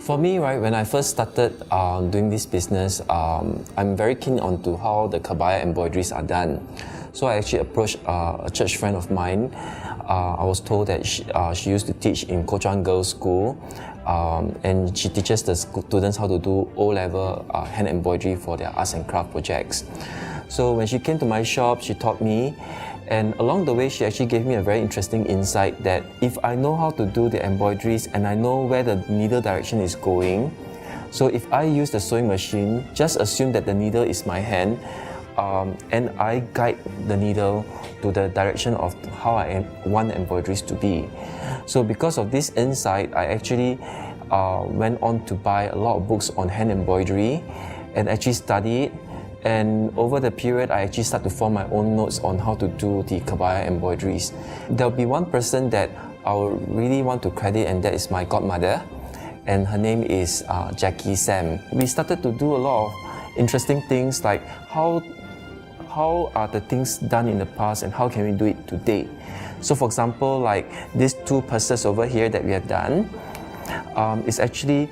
For me, right, when I first started doing this business, I'm very keen onto how the kabaya embroideries are done. So I actually approached a church friend of mine. I was told that she used to teach in Kuo Chuan Girls' School, and she teaches the students how to do O-level hand embroidery for their arts and craft projects. So when she came to my shop, she taught me, and along the way she actually gave me a very interesting insight that if I know how to do the embroideries and I know where the needle direction is going, so if I use the sewing machine, just assume that the needle is my hand, and I guide the needle to the direction of how I want the embroideries to be. So because of this insight, I actually went on to buy a lot of books on hand embroidery and actually study it. And over the period, I actually start to form my own notes on how to do the kabaya embroideries. There'll be one person that I would really want to credit, and that is my godmother, and her name is Jackie Sam. We started to do a lot of interesting things like how are the things done in the past and how can we do it today. So for example, like these two purses over here that we have done, is actually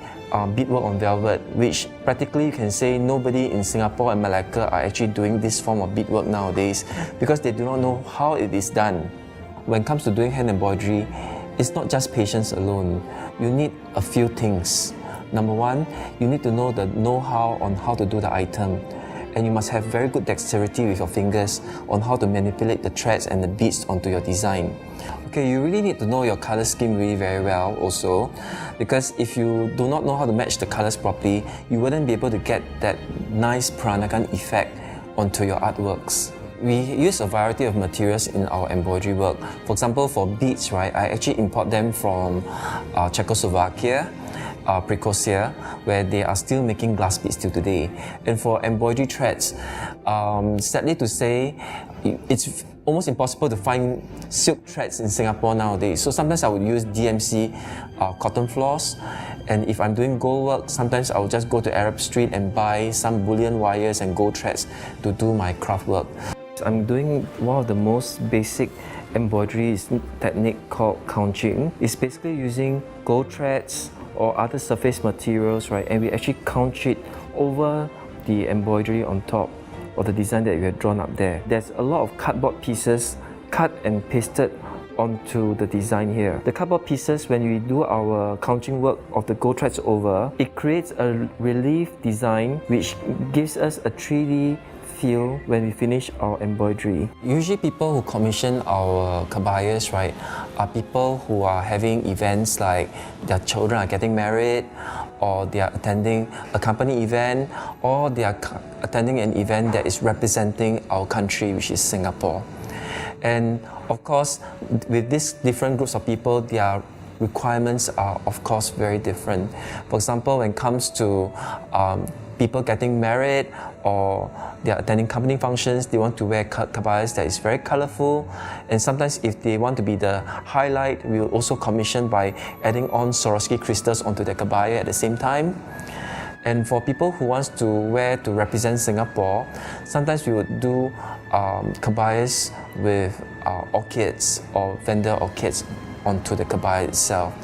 beadwork on velvet, which practically you can say nobody in Singapore and Malacca are actually doing this form of beadwork nowadays because they do not know how it is done. When it comes to doing hand embroidery, it's not just patience alone. You need a few things. Number one, you need to know the know-how on how to do the item, and you must have very good dexterity with your fingers on how to manipulate the threads and the beads onto your design. Okay, you really need to know your color scheme really very well also, because if you do not know how to match the colors properly, you wouldn't be able to get that nice Peranakan effect onto your artworks. We use a variety of materials in our embroidery work. For example, for beads, right, I actually import them from Czechoslovakia, Precocia, where they are still making glass beads till today. And for embroidery threads, sadly to say, it's almost impossible to find silk threads in Singapore nowadays. So sometimes I would use DMC cotton floss, and if I'm doing gold work, sometimes I will just go to Arab Street and buy some bullion wires and gold threads to do my craft work. I'm doing one of the most basic embroidery technique called couching. It's basically using gold threads or other surface materials, right? And we actually couch it over the embroidery on top of the design that we have drawn up there. There's a lot of cardboard pieces cut and pasted onto the design here. The cardboard pieces, when we do our couching work of the gold threads over, it creates a relief design which gives us a 3D feel when we finish our embroidery. Usually people who commission our kabayas, right, are people who are having events like their children are getting married, or they are attending a company event, or they are attending an event that is representing our country, which is Singapore. And of course, with these different groups of people, their requirements are of course very different. For example, when it comes to people getting married, or they are attending company functions, they want to wear kabayas that is very colorful, and sometimes if they want to be the highlight, we will also commission by adding on Swarovski crystals onto the kabaya at the same time. And for people who wants to wear to represent Singapore, sometimes we would do kabayas with orchids or vendor orchids onto the kabaya itself.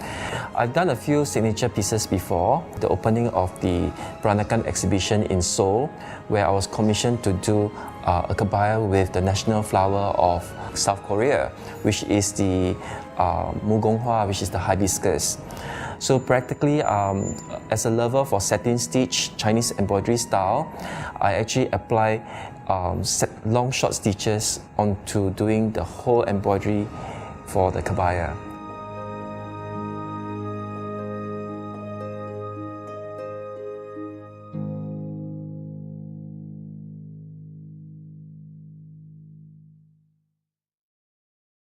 I've done a few signature pieces before. The opening of the Peranakan exhibition in Seoul, where I was commissioned to do a kabaya with the national flower of South Korea, which is the mugonghwa, which is the hibiscus. So practically, as a lover for satin stitch, Chinese embroidery style, I actually apply long short stitches onto doing the whole embroidery for the kabaya.